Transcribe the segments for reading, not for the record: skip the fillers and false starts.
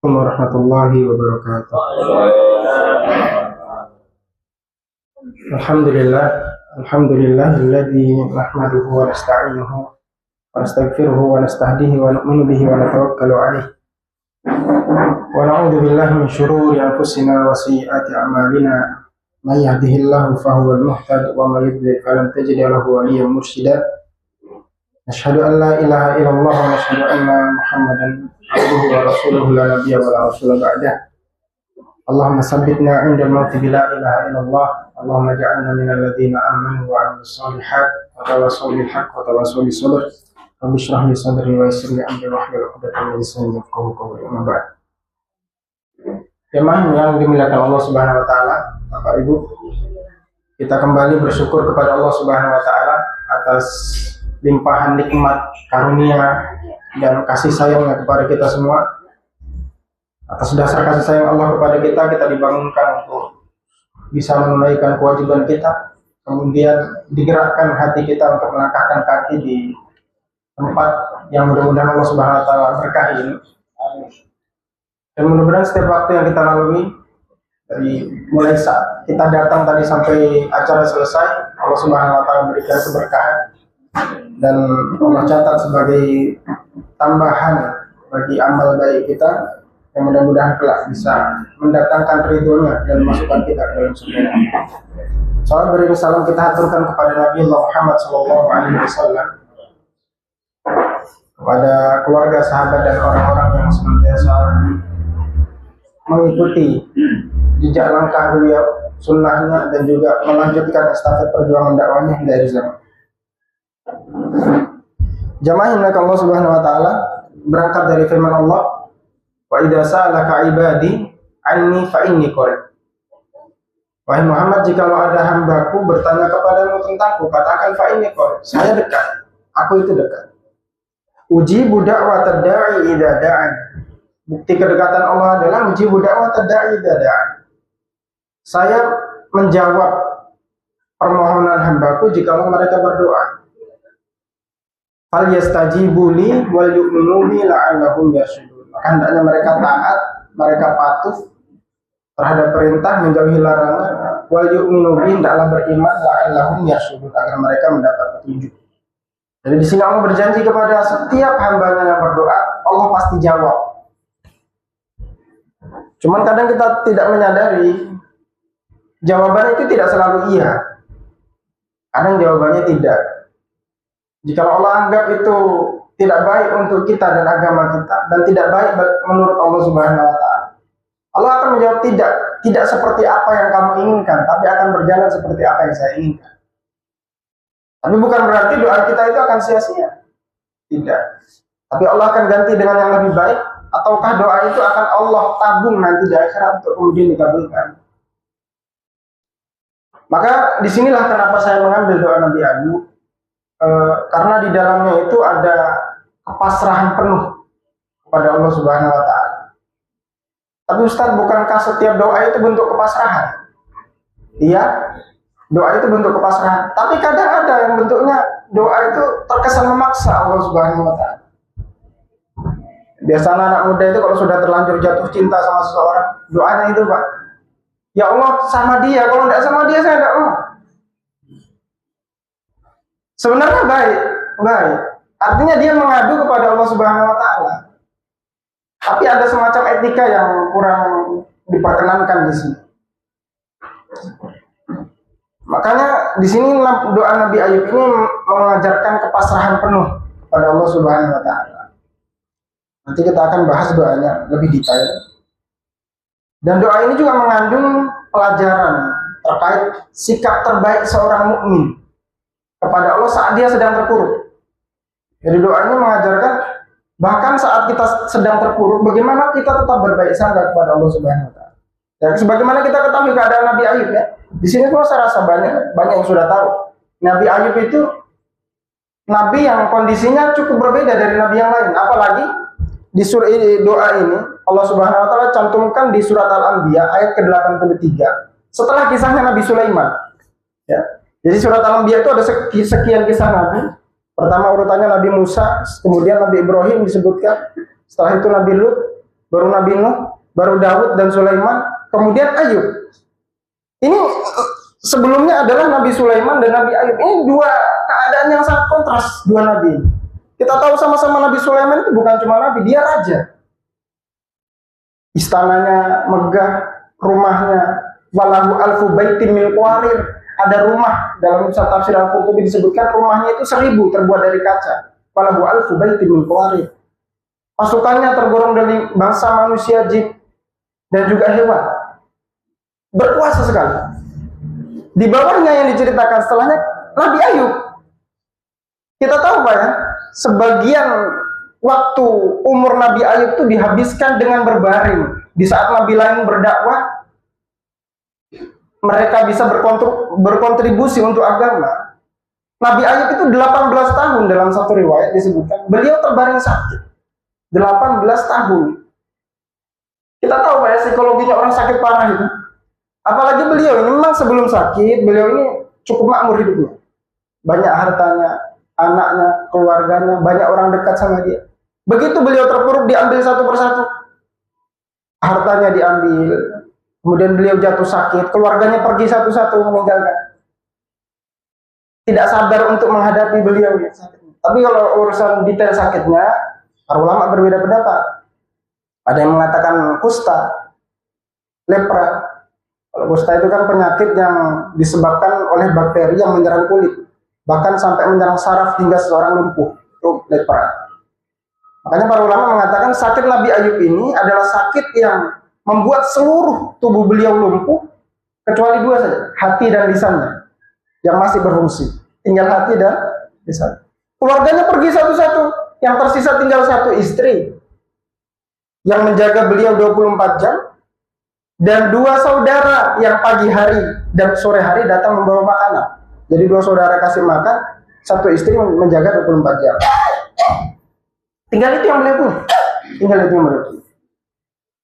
Assalamualaikum warahmatullahi wabarakatuh. Alhamdulillahilladzi nahmaduhu wa nasta'inuhu wa nastaghfiruhu wa nastahdihi wa nu'minu bihi wa natawakkalu 'alaihi wa na'udzu billahi min shururi anfusina wa sayyiati a'malina may yahdihillahu fahuwal muhtadi wa may yudlil falan tajida lahu waliyyan mursyida. Asyhadu an la ilaha illallah wa asyhadu anna Muhammadan abduhu wa rasuluhu la nabiyya wa la rasula ba'dah. Allahumma sabbitna 'inda al-maut bi la ilaha illallah. Allahumma ja'alna minal ladzina amanu wa 'amilus shalihat wa tawassaw bil haqq wa tawassaw bis sabr. Rabbi shrah li sadri wa yassir li amri wahlul 'uqdatam min lisani yafqahu qawli. Amma ba'd. Jemaah yang dimuliakan Allah Subhanahu wa taala, Bapak Ibu, kita kembali bersyukur kepada Allah Subhanahu wa taala atas limpahan nikmat, karunia dan kasih sayangnya kepada kita semua. Atas dasar kasih sayang Allah kepada kita, kita dibangunkan untuk bisa menunaikan kewajiban kita, kemudian digerakkan hati kita untuk melangkahkan kaki di tempat yang mudah-mudahan Allah Subhanahu wa taala berkahi ini. Dan mudah-mudahan setiap waktu yang kita lalui, dari mulai saat kita datang tadi sampai acara selesai, Allah Subhanahu wa taala berikan keberkahan dan Allah catat sebagai tambahan bagi amal baik kita yang mudah-mudahan kelak bisa mendatangkan ridhonya dan masukkan kita ke dalam surga. Salam beri salam kita haturkan kepada Nabi Muhammad SAW, kepada keluarga, sahabat dan orang-orang yang senantiasa mengikuti jejak langkah beliau, sunnahnya, dan juga melanjutkan estafet perjuangan dakwahnya dari zaman. Jamaah yang Allah Subhanahu wa taala, berangkat dari firman Allah, wa idza sa'alaka ibadi anni fa inni qarib. Wahai Muhammad, jikalau ada hambaku bertanya kepadamu tentangku, katakan fa inni qarib, saya dekat, aku itu dekat. Ujibu da'watad da'i idza da'an. Bukti kedekatan Allah adalah ujibu da'watad da'i idza da'an. Saya menjawab permohonan hambaku jikalau mereka berdoa. Fal yastajibu li wal yu'minu bi la'allahum yarshudun. Maka hendaknya mereka taat, mereka patuh terhadap perintah, menjauhi larangan. Wal yu'minu bi, hendaklah beriman, la'allahum yarshudun, agar mereka mendapat petunjuk. Jadi di sini Allah berjanji kepada setiap hambanya yang berdoa, Allah pasti jawab. Cuman kadang kita tidak menyadari jawabannya itu tidak selalu iya. Kadang jawabannya tidak. Jika Allah anggap itu tidak baik untuk kita dan agama kita, dan tidak baik menurut Allah Subhanahu wa taala, Allah akan menjawab tidak seperti apa yang kamu inginkan, tapi akan berjalan seperti apa yang saya inginkan. Tapi bukan berarti doa kita itu akan sia-sia. Tidak. Tapi Allah akan ganti dengan yang lebih baik, ataukah doa itu akan Allah tabung nanti di akhirat untuk kemudian dikabulkan. Maka disinilah kenapa saya mengambil doa Nabi Ayub. Karena di dalamnya itu ada kepasrahan penuh kepada Allah Subhanahu wa taala. Tapi Ustaz, bukankah setiap doa itu bentuk kepasrahan? Iya, doa itu bentuk kepasrahan. Tapi kadang ada yang bentuknya doa itu terkesan memaksa Allah Subhanahu wa taala. Biasanya anak muda itu kalau sudah terlanjur jatuh cinta sama seseorang, doanya itu, Pak, ya Allah sama dia, kalau tidak sama dia saya tidak mau. Sebenarnya baik. Artinya dia mengadu kepada Allah Subhanahu wa taala. Tapi ada semacam etika yang kurang diperkenankan di sini. Makanya di sini doa Nabi Ayub ini mengajarkan kepasrahan penuh kepada Allah Subhanahu wa taala. Nanti kita akan bahas doanya lebih detail. Dan doa ini juga mengandung pelajaran terkait sikap terbaik seorang mukmin kepada Allah saat dia sedang terpuruk. Jadi doa ini mengajarkan bahkan saat kita sedang terpuruk, bagaimana kita tetap berbaik sangka kepada Allah Subhanahu wa taala. Dan sebagaimana kita ketahui keadaan Nabi Ayub ya. Di sini tuh saya rasa banyak yang sudah tahu. Nabi Ayub itu nabi yang kondisinya cukup berbeda dari nabi yang lain. Apalagi di surah doa ini Allah Subhanahu wa taala cantumkan di surat Al-Anbiya ayat ke-83 setelah kisahnya Nabi Sulaiman. Ya. Jadi surat Al-Anbiya itu ada sekian kisah nabi. Pertama urutannya Nabi Musa, kemudian Nabi Ibrahim disebutkan, setelah itu Nabi Lut, baru Nabi Nuh, baru Daud dan Sulaiman, kemudian Ayub. Ini sebelumnya adalah Nabi Sulaiman dan Nabi Ayub. Ini dua keadaan yang sangat kontras, dua nabi. Kita tahu sama-sama Nabi Sulaiman itu bukan cuma nabi, dia raja. Istananya megah, rumahnya walahu alfu baitin min qawarir. Ada rumah, dalam tafsir Al-Qurtubi disebutkan rumahnya itu 1000 terbuat dari kaca. Walahu alfu baitin min qawarir. Pasukannya tergolong dari bangsa manusia, jin, dan juga hewan. Berkuasa sekali. Di bawahnya yang diceritakan setelahnya Nabi Ayub. Kita tahu Pak ya, sebagian waktu umur Nabi Ayub itu dihabiskan dengan berbaring. Di saat Nabi lain berdakwah, mereka bisa berkontribusi untuk agama. Nabi Ayub itu 18 tahun dalam satu riwayat disebutkan. Beliau terbaring sakit. 18 tahun. Kita tahu Pak ya, psikologinya orang sakit parah itu. Apalagi beliau ini memang sebelum sakit, beliau ini cukup makmur hidupnya. Banyak hartanya, anaknya, keluarganya, banyak orang dekat sama dia. Begitu beliau terpuruk, diambil satu persatu. Hartanya diambil, kemudian beliau jatuh sakit, keluarganya pergi satu-satu meninggalkan. Tidak sabar untuk menghadapi beliau yang sakit. Tapi kalau urusan detail sakitnya, para ulama berbeda pendapat. Ada yang mengatakan kusta, lepra. Kalau kusta itu kan penyakit yang disebabkan oleh bakteri yang menyerang kulit, bahkan sampai menyerang saraf hingga seseorang lumpuh. Itu lepra. Makanya para ulama mengatakan sakit Nabi Ayub ini adalah sakit yang membuat seluruh tubuh beliau lumpuh, kecuali dua saja, hati dan lisannya yang masih berfungsi. Tinggal hati dan lisan. Keluarganya pergi satu-satu, yang tersisa tinggal satu istri yang menjaga beliau 24 jam, dan dua saudara yang pagi hari dan sore hari datang membawa makanan. Jadi dua saudara kasih makan, satu istri menjaga 24 jam. Tinggal itu yang beliau punya. Tinggal itu yang beliau punya.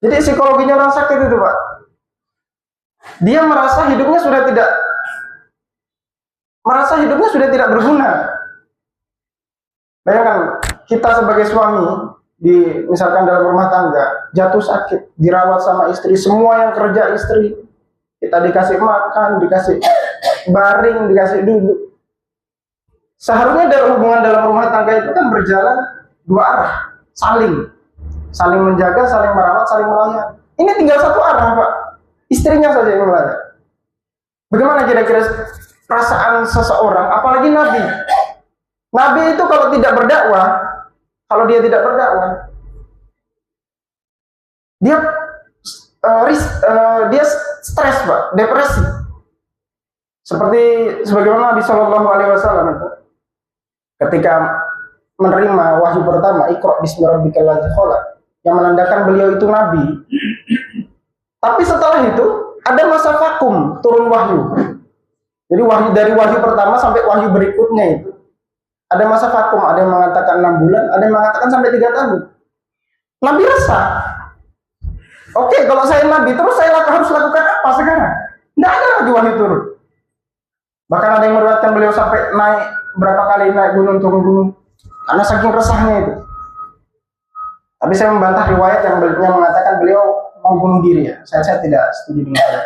Jadi psikologinya orang sakit itu Pak. Dia merasa hidupnya sudah tidak berguna. Bayangkan kita sebagai suami misalkan dalam rumah tangga jatuh sakit, dirawat sama istri, semua yang kerja istri, kita dikasih makan, dikasih baring, dikasih duduk. Seharusnya dalam hubungan dalam rumah tangga itu kan berjalan dua arah, saling menjaga, saling merawat, saling melayani. Ini tinggal satu arah Pak, istrinya saja yang melayani. Bagaimana kira-kira perasaan seseorang, apalagi Nabi? Nabi itu kalau dia tidak berdakwah, dia stres Pak, depresi. Sebagaimana Nabi Shallallahu Alaihi Wasallam itu ketika menerima wahyu pertama, Iqra bismi rabbikal ladzi khalaq, yang menandakan beliau itu Nabi. Tapi setelah itu ada masa vakum turun wahyu. Jadi dari wahyu pertama sampai wahyu berikutnya itu ada masa vakum, ada yang mengatakan 6 bulan, ada yang mengatakan sampai 3 tahun. Nabi resah. Oke, kalau saya Nabi, terus saya harus lakukan apa sekarang? Tidak ada lagi wahyu turun. Bahkan ada yang meriwayatkan beliau sampai berapa kali naik gunung, turun gunung, karena saking resahnya itu. Tapi saya membantah riwayat yang mengatakan beliau mau bunuh diri ya. Saya tidak setuju dengan itu.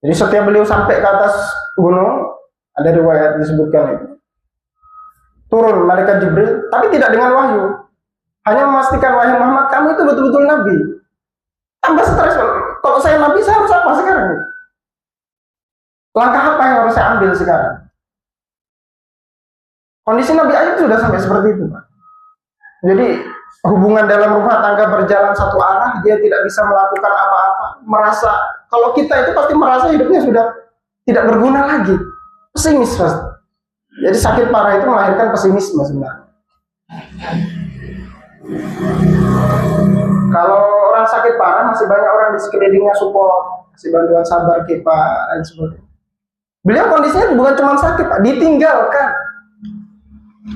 Jadi setiap beliau sampai ke atas gunung, ada riwayat disebutkan itu. Turun malaikat Jibril, tapi tidak dengan wahyu. Hanya memastikan, wahai Muhammad, kamu itu betul-betul Nabi. Tambah stres. Kalau saya Nabi, saya harus apa sekarang? Langkah apa yang harus saya ambil sekarang? Kondisi Nabi Ayub sudah sampai seperti itu, Pak. Jadi hubungan dalam rumah tangga berjalan satu arah, dia tidak bisa melakukan apa-apa. Merasa, kalau kita itu pasti merasa hidupnya sudah tidak berguna lagi. Pesimis, pasti. Jadi sakit parah itu melahirkan pesimisme sebenarnya. Kalau orang sakit parah, masih banyak orang di sekelilingnya support, kasih bantuan sabar, kipa, dan sebagainya. Beliau kondisinya bukan cuma sakit, Pak, ditinggalkan.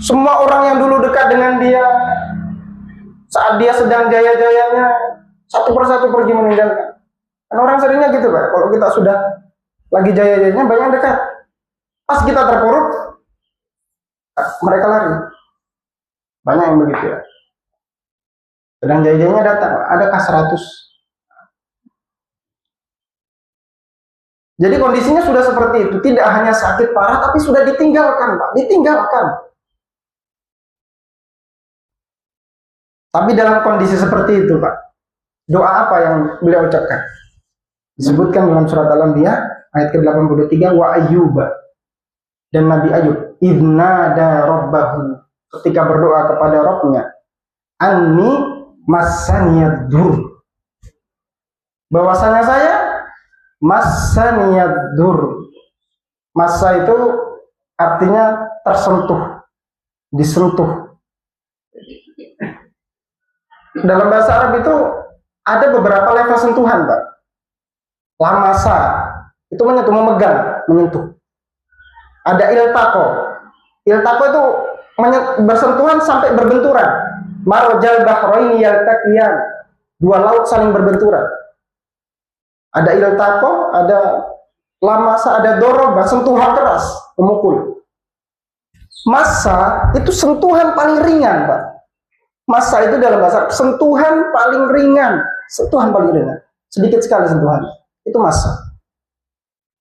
Semua orang yang dulu dekat dengan dia, saat dia sedang jaya-jayanya, satu persatu pergi meninggalkan. Kan orang seringnya gitu Pak, kalau kita sudah lagi jaya-jayanya, banyak yang dekat. Pas kita terpuruk, mereka lari. Banyak yang begitu ya. Sedang jajannya datang, adakah 100? Jadi kondisinya sudah seperti itu, tidak hanya sakit parah, tapi sudah ditinggalkan, Pak, ditinggalkan. Tapi dalam kondisi seperti itu, Pak, doa apa yang beliau ucapkan? Disebutkan dalam surat Al-Anbiya ayat ke-83, wa Ayyuba, dan Nabi Ayub, idnada rabbahu, ketika berdoa kepada Rabbnya, anni massaniyad-dur, bahwasanya saya massaniyad-dur. Massa itu artinya tersentuh, disentuh. Dalam bahasa Arab itu ada beberapa level sentuhan, Pak. Lamasa itu menyentuh, memegang, menyentuh. Ada iltaqo. Iltaqo itu bersentuhan sampai berbenturan. Marjal bahraini yaltaqiyan. Dua laut saling berbenturan. Ada iltaqo, ada lamasa, ada doroba, sentuhan keras, memukul. Massa itu sentuhan paling ringan, Pak. Massa itu dalam bahasa Arab sentuhan paling ringan, sentuhan paling ringan, sedikit sekali sentuhan. Itu massa.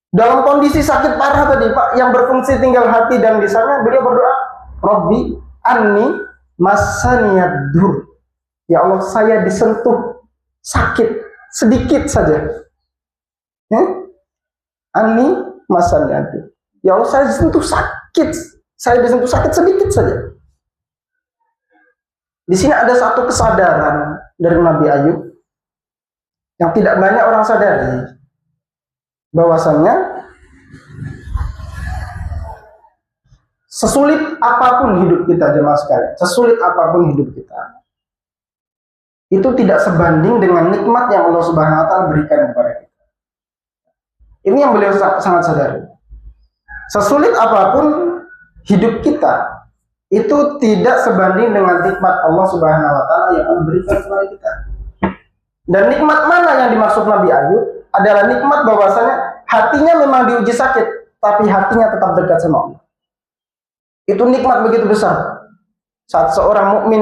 Dalam kondisi sakit parah tadi, Pak, yang berfungsi tinggal hati dan lisannya, beliau berdoa, Rabbi anni massaniyad-dur. Ya Allah, saya disentuh sakit sedikit saja. Anni massaniyad-dur. Ya Allah, saya disentuh sakit. Saya disentuh sakit sedikit saja. Di sini ada satu kesadaran dari Nabi Ayub yang tidak banyak orang sadari, bahwasannya sesulit apapun hidup kita, jemaah sekalian, sesulit apapun hidup kita, itu tidak sebanding dengan nikmat yang Allah Subhanahu wa Ta'ala berikan kepada kita. Ini yang beliau sangat sadari. Sesulit apapun hidup kita, itu tidak sebanding dengan nikmat Allah Subhanahu wa Ta'ala yang Allah berikan kepada kita. Dan nikmat mana yang dimaksud Nabi Ayub adalah nikmat bahwasanya hatinya memang diuji sakit, tapi hatinya tetap dekat sama Allah. Itu nikmat begitu besar. Saat seorang mukmin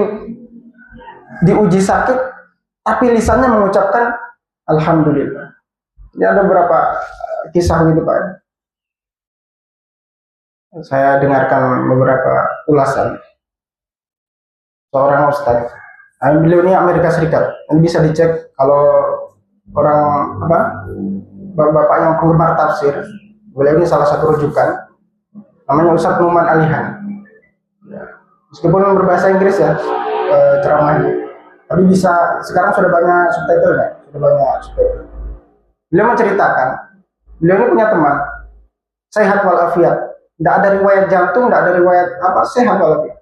diuji sakit, tapi lisannya mengucapkan alhamdulillah. Ini ada beberapa kisah gitu, Pak. Saya dengarkan beberapa ulasan seorang ustadz. Beliau ini Amerika Serikat. Ini bisa dicek kalau orang bapak yang penggemar tafsir. Beliau ini salah satu rujukan. Namanya Ustadz Numan Alihan. Meskipun berbahasa Inggris ya ceramahnya, tapi bisa sekarang sudah banyak subtitle ya, sudah banyak subtitle. Beliau menceritakan, beliau ini punya teman sehat walafiat. Tidak ada riwayat jantung, tidak ada riwayat apa, sehat walafiat.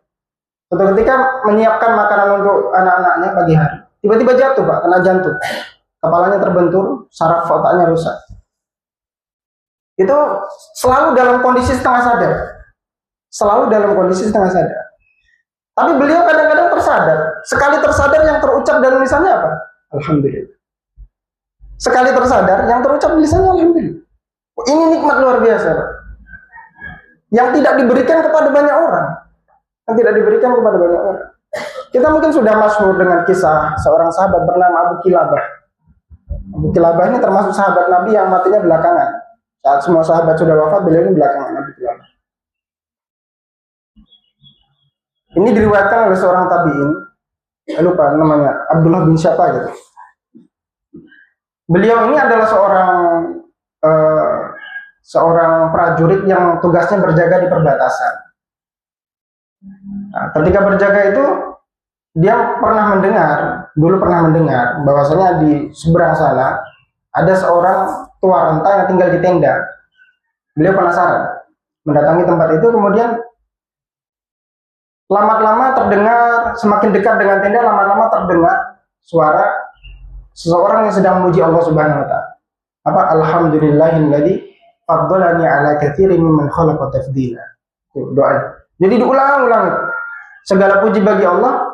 Suatu ketika menyiapkan makanan untuk anak-anaknya pagi hari, tiba-tiba jatuh, Pak, kena jantung. Kepalanya terbentur, saraf otaknya rusak. Itu selalu dalam kondisi setengah sadar. Selalu dalam kondisi setengah sadar. Tapi beliau kadang-kadang tersadar. Sekali tersadar yang terucap dalam lisannya apa? Alhamdulillah. Sekali tersadar yang terucap di lisannya alhamdulillah. Ini nikmat luar biasa, Pak. Yang tidak diberikan kepada banyak orang. Yang tidak diberikan kepada banyak orang. Kita mungkin sudah masyhur dengan kisah seorang sahabat bernama Abu Kilabah. Abu Kilabah ini termasuk sahabat Nabi yang matinya belakangan. Saat semua sahabat sudah wafat, beliau ini belakangan, Abu Kilabah. Ini diriwayatkan oleh seorang tabi'in, lupa namanya, Abdullah bin siapa gitu. Beliau ini adalah seorang prajurit yang tugasnya berjaga di perbatasan. Nah, ketika berjaga itu dia dulu pernah mendengar bahwasanya di seberang sana ada seorang tua renta yang tinggal di tenda. Beliau penasaran, mendatangi tempat itu, kemudian lama-lama terdengar, semakin dekat dengan tenda, lama-lama terdengar suara seseorang yang sedang memuji Allah Subhanahu wa Ta'ala. Apa? Alhamdulillahilladzi faddalani ala katsirin mimman khalaqa tafdila. Doa. Jadi diulang-ulang. Segala puji bagi Allah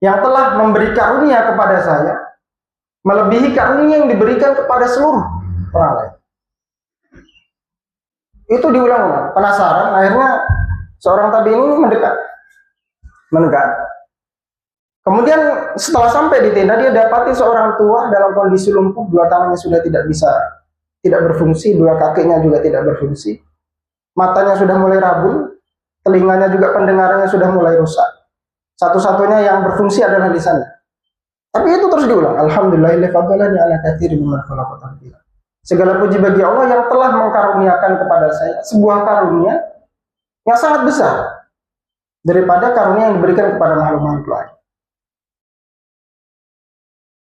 yang telah memberi karunia kepada saya melebihi karunia yang diberikan kepada seluruh orang lain. Itu diulang-ulang. Penasaran, akhirnya seorang tabi'in ini mendekat. Kemudian setelah sampai di tenda, dia dapati seorang tua dalam kondisi lumpuh, dua tangannya sudah tidak berfungsi, dua kakinya juga tidak berfungsi, matanya sudah mulai rabun, telinganya juga pendengarannya sudah mulai rusak. Satu-satunya yang berfungsi adalah lisannya. Tapi itu terus diulang. Alhamdulillahilladzi faddalani ala katsirin mimman khalaqa tafdila. Segala puji bagi Allah yang telah mengkaruniakan kepada saya sebuah karunia yang sangat besar daripada karunia yang diberikan kepada makhluk-makhluk lain.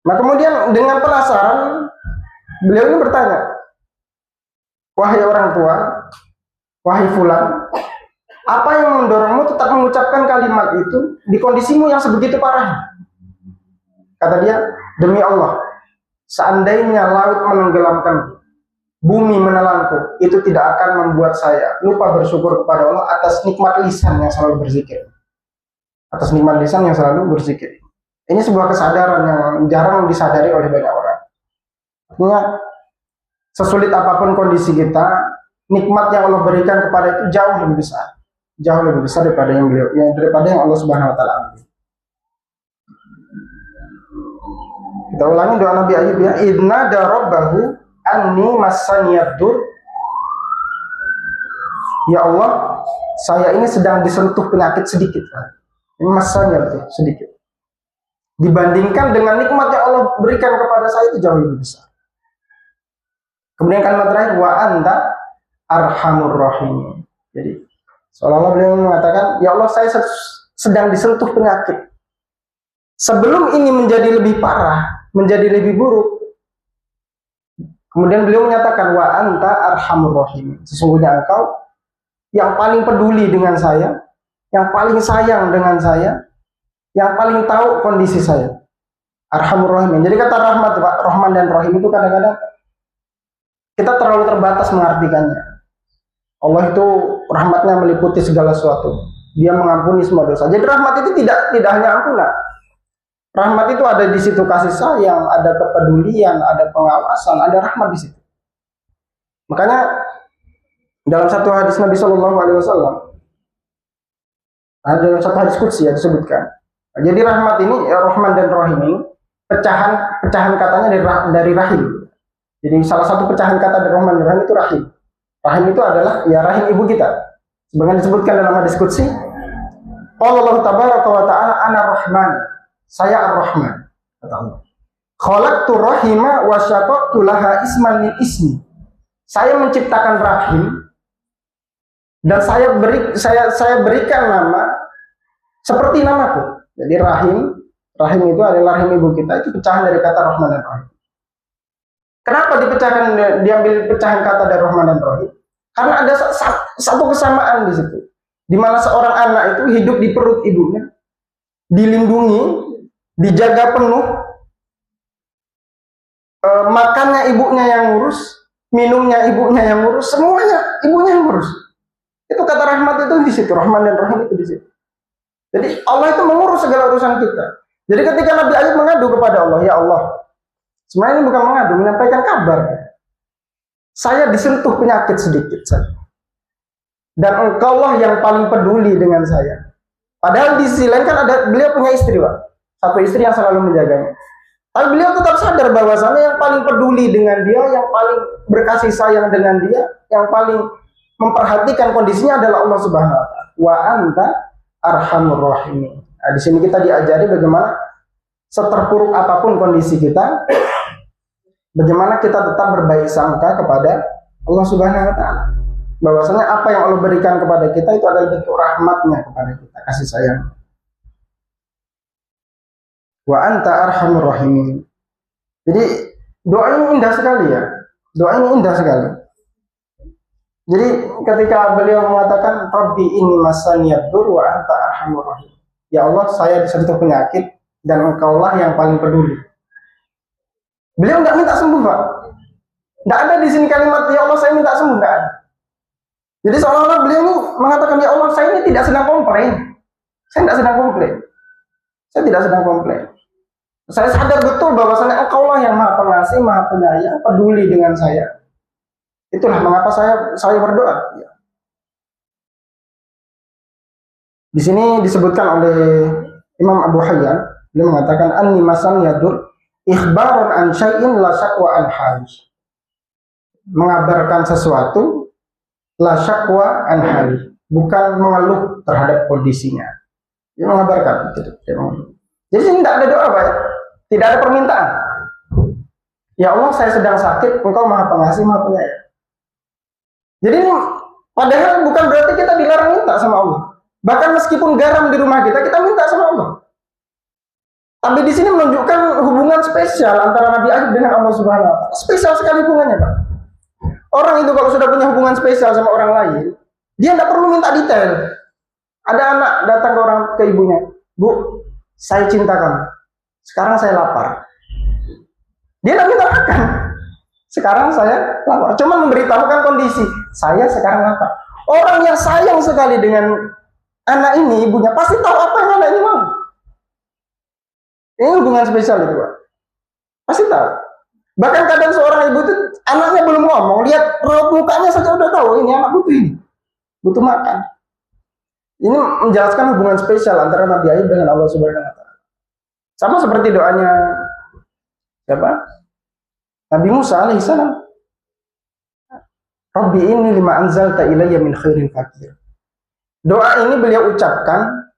Nah kemudian dengan penasaran, beliau ini bertanya, wahai orang tua, wahai fulan, apa yang mendorongmu tetap mengucapkan kalimat itu di kondisimu yang sebegitu parah? Kata dia, demi Allah, seandainya laut menenggelamkanku, bumi menelanku, itu tidak akan membuat saya lupa bersyukur kepada Allah atas nikmat lisan yang selalu berzikir. Atas nikmat lisan yang selalu berzikir. Ini sebuah kesadaran yang jarang disadari oleh banyak orang. Artinya, sesulit apapun kondisi kita, nikmat yang Allah berikan kepada itu jauh lebih besar. Jauh lebih besar daripada yang Allah Subhanahu wa taala ambil. Kita ulangi doa Nabi Ayub ya. Idna darabbahu anni massaniyad-dur. Ya Allah, saya ini sedang disentuh penyakit sedikit. Ini massaniyad sedikit. Dibandingkan dengan nikmat yang Allah berikan kepada saya itu jauh lebih besar. Kemudian kalimat terakhir, wa anta arhamur rahim. Jadi seolah-olah beliau mengatakan, ya Allah, saya sedang disentuh penyakit. Sebelum ini menjadi lebih parah, menjadi lebih buruk, kemudian beliau menyatakan, wa anta arhamur rahim. Sesungguhnya engkau yang paling peduli dengan saya, yang paling sayang dengan saya, yang paling tahu kondisi saya. Arhamur rahim. Jadi kata rahmat, Pak, Rahman dan Rahim itu kadang-kadang kita terlalu terbatas mengartikannya. Allah itu rahmatnya meliputi segala sesuatu. Dia mengampuni semua dosa. Jadi rahmat itu tidak hanya ampunan. Rahmat itu ada di situ kasih sayang, ada kepedulian, ada pengawasan, ada rahmat di situ. Makanya dalam satu hadis Nabi Shallallahu Alaihi Wasallam, dalam satu hadis qudsi ya disebutkan. Jadi rahmat ini, ya, Rahman dan Rahim ini pecahan katanya dari rahim. Jadi salah satu pecahan kata dari Rahman dan Rahim itu rahim. Rahim itu adalah ya rahim ibu kita. Sebagaimana disebutkan dalam hadis qudsi, Allah tabaraka wa ta'ala ana Rahman. Saya Ar-Rahman, kata Allah. Khalaqtu rahima wa syaqaqtu laha isman min ismi. Saya menciptakan rahim dan saya berikan nama seperti namaku. Jadi rahim itu adalah rahim ibu kita, itu pecahan dari kata Rahman dan Rahim. Kenapa diambil pecahan kata dari Rahman dan Rahim? Karena ada satu kesamaan di situ, di mana seorang anak itu hidup di perut ibunya, dilindungi, dijaga penuh, makannya ibunya yang ngurus, minumnya ibunya yang ngurus, semuanya ibunya yang ngurus. Itu kata rahmat itu di situ, Rahman dan Rahim itu di situ. Jadi Allah itu mengurus segala urusan kita. Jadi ketika Nabi Ayub mengadu kepada Allah, ya Allah, sebenarnya ini bukan mengadu, menyampaikan kabar. Saya disentuh penyakit sedikit saja. Dan engkaulah yang paling peduli dengan saya. Padahal di sisi lain kan beliau punya istri, Pak. Satu istri yang selalu menjaganya. Tapi beliau tetap sadar bahwasanya yang paling peduli dengan dia, yang paling berkasih sayang dengan dia, yang paling memperhatikan kondisinya adalah Allah Subhanahu wa taala. Wa anta arhamur rahimin. Nah, di sini kita diajari bagaimana seterpuruk apapun kondisi kita, bagaimana kita tetap berbaik sangka kepada Allah Subhanahu wa taala. Bahwasanya apa yang Allah berikan kepada kita itu adalah bentuk rahmatnya kepada kita, kasih sayang. Wa anta arhamur rahimin. Jadi doa ini indah sekali ya. Doa ini indah sekali. Jadi ketika beliau mengatakan Rabbi inni massaniyad-dur wa anta arhamur rahim. Ya Allah, saya disentuh penyakit dan engkaulah yang paling peduli. Beliau nggak minta sembuh, Pak. Nggak ada di sini kalimat ya Allah saya minta sembuh, nggak ada. Jadi seolah-olah beliau ini mengatakan ya Allah saya ini tidak sedang komplain. Saya tidak sedang komplain. Saya tidak sedang komplain. Saya sadar betul bahwasanya engkaulah yang maha pengasih, maha penyayang, peduli dengan saya. Itulah mengapa saya berdoa. Ya. Di sini disebutkan oleh Imam Abu Hayyan Dia mengatakan anni masan yadur ikhbarun an syai'in la syakwa an hal. Mengabarkan sesuatu la syakwa an hal, bukan mengeluh terhadap kondisinya. Dia mengabarkan gitu. Jadi sini tidak ada doa, Pak ya. Tidak ada permintaan. Ya Allah, saya sedang sakit, Engkau Maha Pengasih, Maha Penyayang. Jadi ini padahal bukan berarti kita dilarang minta sama Allah. Bahkan meskipun garam di rumah kita, kita minta sama Allah. Tapi di sini menunjukkan hubungan spesial antara Nabi Ayub dengan Allah Subhanahu wa taala. Spesial sekali hubungannya, Pak. Orang itu kalau sudah punya hubungan spesial sama orang lain, dia tidak perlu minta detail. Ada anak datang ke ibunya, "Bu, saya cinta kamu. Sekarang saya lapar." Dia tidak minta makan. Sekarang saya lapar. Cuma memberitahukan kondisi. Saya sekarang lapar. Orang yang sayang sekali dengan anak ini, ibunya pasti tahu apa yang anak ini mau. Ini hubungan spesial itu, Pak. Pasti tahu. Bahkan kadang seorang ibu itu anaknya belum ngomong, lihat raut mukanya saja udah tahu ini anak butuh ini. Butuh makan. Ini menjelaskan hubungan spesial antara Nabi Ayub dengan Allah Subhanahu wa taala. Sama seperti doanya siapa? Nabi Musa alaihissalam. Rabbi inni lima anzalta ilayya min khairin fakir. Doa ini beliau ucapkan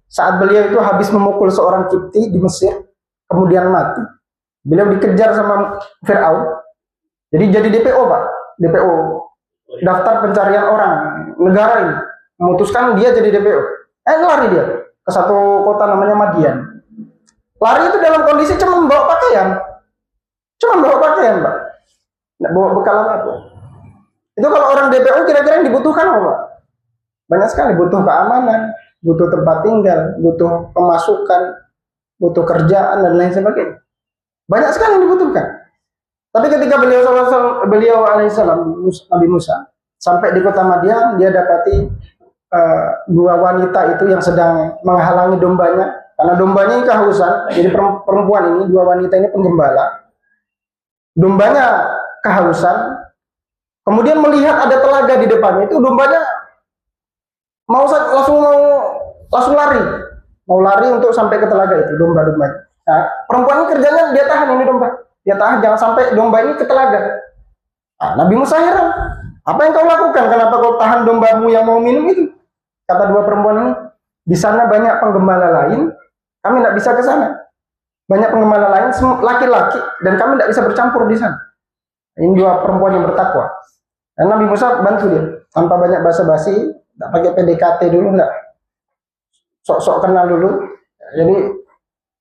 saat beliau itu habis memukul seorang Kipti di Mesir, kemudian mati. Beliau dikejar sama Fir'aun. Jadi DPO, Pak. DPO, daftar pencarian orang negara ini. Memutuskan dia jadi DPO. Lari dia ke satu kota namanya Madian. Lari itu dalam kondisi cuma membawa pakaian. Pak. Nggak bawa bekal apa. Itu kalau orang DPO kira-kira yang dibutuhkan apa, Pak? Banyak sekali, butuh keamanan, butuh tempat tinggal, butuh pemasukan, butuh kerjaan dan lain sebagainya. Banyak sekali yang dibutuhkan. Tapi ketika beliau alaihissalam Nabi Musa sampai di kota Madian, dia dapati dua wanita itu yang sedang menghalangi dombanya karena dombanya ini kehausan. Jadi perempuan ini, dua wanita ini penggembala. Dombanya kehausan. Kemudian melihat ada telaga di depannya, itu dombanya langsung lari. Mau lari untuk sampai ke telaga itu, domba-dombanya. Nah, perempuan ini kerjanya dia tahan ini domba. Dia tahan jangan sampai domba ini ke telaga. Nah, Nabi Musa heran. Apa yang kau lakukan? Kenapa kau tahan dombamu yang mau minum itu? Kata dua perempuan ini, di sana banyak penggembala lain, kami tidak bisa ke sana. Banyak penggembala lain, laki-laki, dan kami tidak bisa bercampur di sana. Ini dua perempuan yang bertakwa. Dan Nabi Musa bantu dia, tanpa banyak basa-basi, tidak pakai PDKT dulu, tidak. Sok-sok kenal dulu. Jadi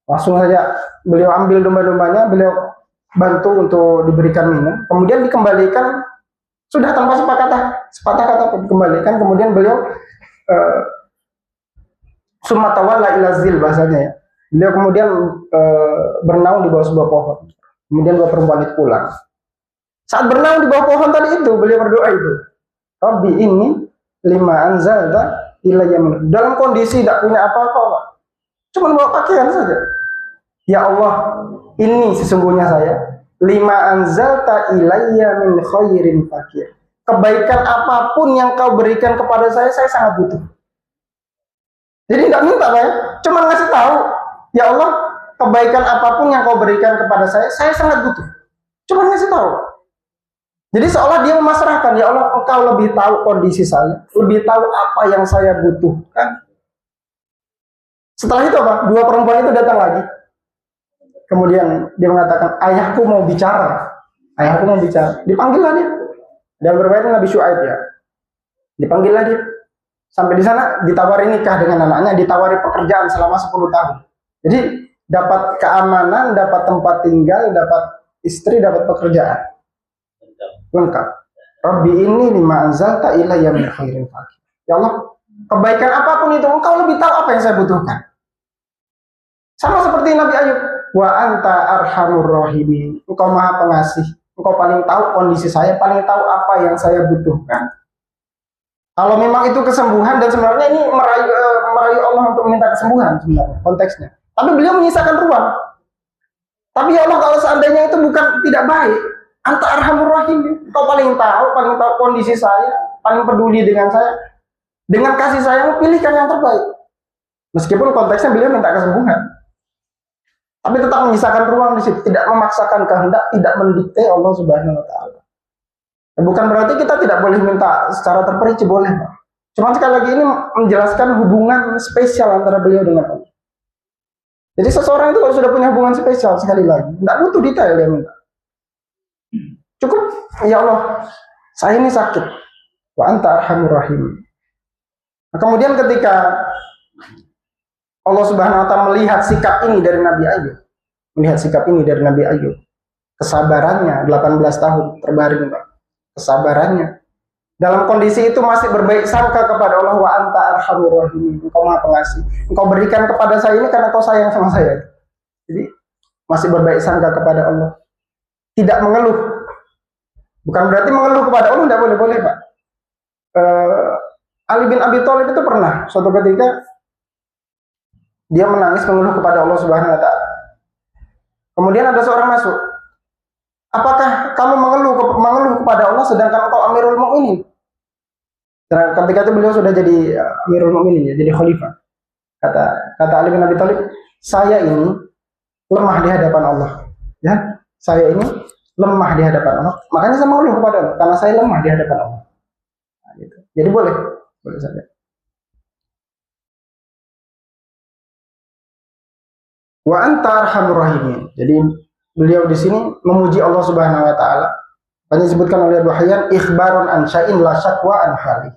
langsung saja beliau ambil domba-dombanya, beliau bantu untuk diberikan minum, kemudian dikembalikan sudah tanpa sepatah kata pun dikembalikan. Kemudian beliau sumatawalla ila zil bahasanya ya. Beliau kemudian bernaung di bawah sebuah pohon. Kemudian dua perempuan itu pulang. Saat bernaung di bawah pohon tadi itu beliau berdoa itu, Rabbi ini lima anzalta ilayya min. Dalam kondisi tidak punya apa-apa, cuma bawa pakaian saja. Ya Allah, ini sesungguhnya saya lima anzalta ilayya min khairin fakir. Kebaikan apapun yang kau berikan kepada saya sangat butuh. Jadi nggak minta, Pak, cuma ngasih tahu, ya Allah, kebaikan apapun yang kau berikan kepada saya sangat butuh. Cuma ngasih tahu. Jadi seolah dia memasrahkan, ya Allah, engkau lebih tahu kondisi saya, lebih tahu apa yang saya butuhkan. Setelah itu apa? Dua perempuan itu datang lagi. Kemudian dia mengatakan, ayahku mau bicara. Dipanggillah dia. Dan berkaitan Nabi Syuaib ya. Dipanggillah dia. Sampai di sana ditawari nikah dengan anaknya, ditawari pekerjaan selama 10 tahun. Jadi dapat keamanan, dapat tempat tinggal, dapat istri, dapat pekerjaan. Lengkap. Rabbi ini lima anzalta ilayya min khairin fakir. Ya Allah, kebaikan apapun itu engkau lebih tahu apa yang saya butuhkan. Sama seperti Nabi Ayub. Wa anta arhamur rahimin. Engkau maha pengasih. Engkau paling tahu kondisi saya, paling tahu apa yang saya butuhkan. Kalau memang itu kesembuhan, dan sebenarnya ini merayu Allah untuk meminta kesembuhan sebenarnya konteksnya. Tapi beliau menyisakan ruang. Tapi ya Allah, kalau seandainya itu bukan tidak baik, anta arhamur rahimin. Engkau paling tahu kondisi saya, paling peduli dengan saya. Dengan kasih sayang pilihkan yang terbaik. Meskipun konteksnya beliau minta kesembuhan. Tapi tetap menyisakan ruang di situ, tidak memaksakan kehendak, tidak mendikte Allah Subhanahu wa taala. Bukan berarti kita tidak boleh minta secara terperinci, boleh, Pak. Cuma sekali lagi ini menjelaskan hubungan spesial antara beliau dengan Allah. Jadi seseorang itu kalau sudah punya hubungan spesial, sekali lagi, tidak butuh detail dia minta. Cukup, ya Allah, saya ini sakit. Wa anta arhamur rahim. Nah, kemudian ketika Allah Subhanahu wa taala melihat sikap ini dari Nabi Ayub, kesabarannya 18 tahun terbaring, Pak. Kesabarannya. Dalam kondisi itu masih berbaik sangka kepada Allah, wa anta arhamur rahim. Engkau Maha Pengasih. Engkau berikan kepada saya ini karena kau sayang sama saya. Jadi masih berbaik sangka kepada Allah. Tidak mengeluh. Bukan berarti mengeluh kepada Allah, tidak boleh, Pak. Ali bin Abi Thalib itu pernah suatu ketika dia menangis mengeluh kepada Allah Subhanahu wa taala. Kemudian ada seorang masuk. Apakah kamu mengeluh kepada Allah sedangkan engkau Amirul Mukminin? Ketika itu beliau sudah jadi Amirul Mukminin, ya, jadi khalifah. Kata Ali bin Abi Thalib, saya ini lemah di hadapan Allah. Ya, saya ini lemah di hadapan Allah. Makanya saya mengeluh kepada Allah karena saya lemah di hadapan Allah. Nah, gitu. Jadi boleh saja. Wa anta arhamur rahimin. Jadi beliau di sini memuji Allah Subhanahu wa taala. Banyak disebutkan oleh Abu Hayyan ikhbarun an syai'in la syakwa an hali.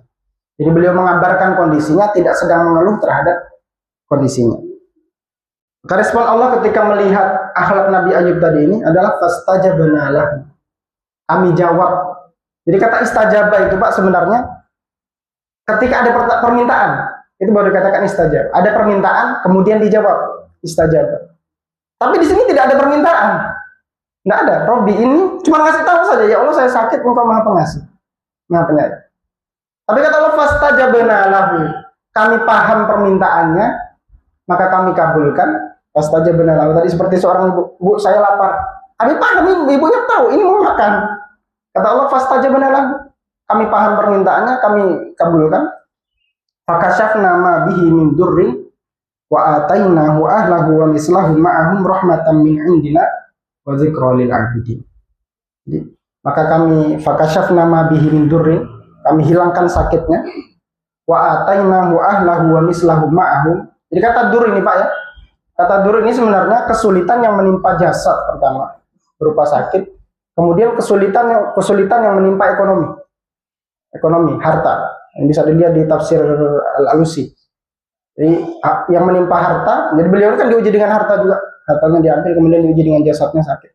Jadi beliau mengabarkan kondisinya, tidak sedang mengeluh terhadap kondisinya. Maka respon Allah ketika melihat akhlak Nabi Ayub tadi ini adalah fastajabna lahu. Kami jawab. Jadi kata istajabah itu, Pak, sebenarnya ketika ada permintaan, itu baru dikatakan istajab. Ada permintaan kemudian dijawab, istajabah. Tapi di sini tidak ada permintaan. Tidak ada. Robbi ini cuma ngasih tahu saja, ya Allah saya sakit, Engkau Maha Pengasih, Maha Penyayang. Tapi kata Allah fastajabna lahu. Kami paham permintaannya, maka kami kabulkan. Fastajabna lahu. Tadi seperti seorang ibu, Bu, saya lapar. Kami paham, ibunya tahu ini mau makan. Kata Allah fastajabna lahu. Kami paham permintaannya, kami kabulkan. Fakashafna ma bihi min durri wa atainahu ahlahu wa mislahu ma'ahum rahmatan min indina wa dzikra lil 'abidin. Jadi, maka kami fakashafna ma bihi min durri, kami hilangkan sakitnya, wa atainahu ahlahu wa mislahu ma'ahum. Jadi kata dur ini, Pak, ya. Kata dur ini sebenarnya kesulitan yang menimpa jasad pertama berupa sakit, kemudian kesulitan yang menimpa ekonomi, harta. Yang bisa dilihat di tafsir Al-Alusi. Jadi yang menimpa harta, jadi beliau kan diuji dengan harta juga. Hartanya diambil kemudian diuji dengan jasadnya sakit.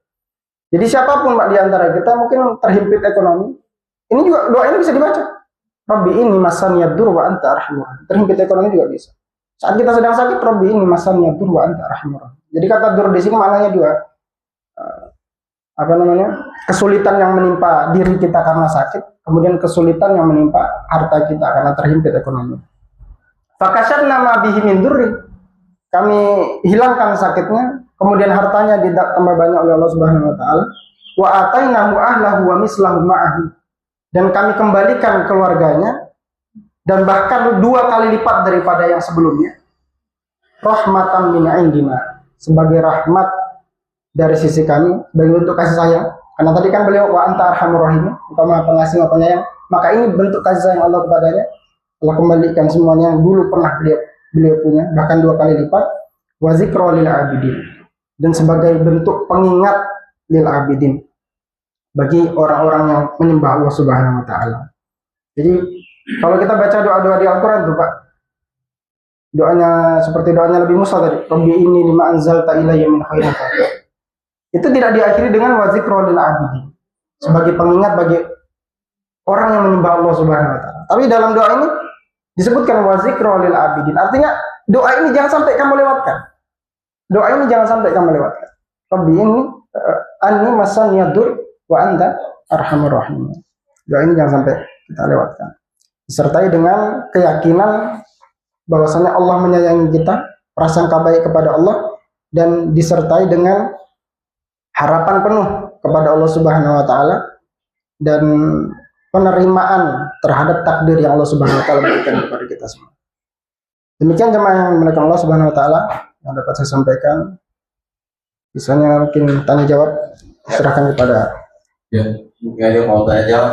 Jadi siapapun, Pak, di antara kita mungkin terhimpit ekonomi. Ini juga doa ini bisa dibaca. Rabbi ini masaniyad dur wa anta arhamur. Terhimpit ekonomi juga bisa. Saat kita sedang sakit, Rabbi ini masaniyad dur wa anta arhamur. Jadi kata dur di sini maknanya dua. Kesulitan yang menimpa diri kita karena sakit, kemudian kesulitan yang menimpa harta kita karena terhimpit ekonomi. Fakashafna ma bihi min durri. Kami hilangkan sakitnya, kemudian hartanya ditambah banyak oleh Allah Subhanahu wa taala. Wa atainahu ahlahu wa mislahu ma'ahu. Dan kami kembalikan keluarganya dan bahkan 2 kali lipat daripada yang sebelumnya. Rahmatan min indina, sebagai rahmat dari sisi kami, bagi bentuk kasih sayang. Karena tadi kan beliau wa anta arhamur rahim, Engkau Maha Pengasih Maha Penyayang. Maka ini bentuk kasih sayang Allah kepadanya. Allah kembalikan semuanya yang dulu pernah beliau punya, bahkan 2 kali lipat. Wa dzikra lil 'abidin, dan sebagai bentuk pengingat lil 'abidin, bagi orang-orang yang menyembah Allah Subhanahu wa taala. Jadi kalau kita baca doa-doa di Al-Qur'an tuh, Pak, doanya seperti doanya Nabi Musa tadi, Rabbi inni lima anzalta ilayya min khairin faqir. Itu tidak diakhiri dengan wa dzikra lil 'abidin, sebagai pengingat bagi orang yang menyembah Allah Subhanahu wa taala. Tapi dalam doa ini disebutkan wa dzikra lil 'abidin. Artinya doa ini jangan sampai kamu lewatkan. Doa ini jangan sampai kamu lewatkan. Rabbi ini anni masaniyadur wa anta arhamur rahim. Doa ini jangan sampai kita lewatkan. Disertai dengan keyakinan bahwasanya Allah menyayangi kita, prasangka baik kepada Allah, dan disertai dengan harapan penuh kepada Allah Subhanahu wa taala dan penerimaan terhadap takdir yang Allah Subhanahu wa taala berikan kepada kita semua. Demikian jemaah yang dimuliakan Allah Subhanahu wa taala yang dapat saya sampaikan. Misalnya mungkin tanya jawab serahkan kepada Ya, mungkin ada mau tanya jawab.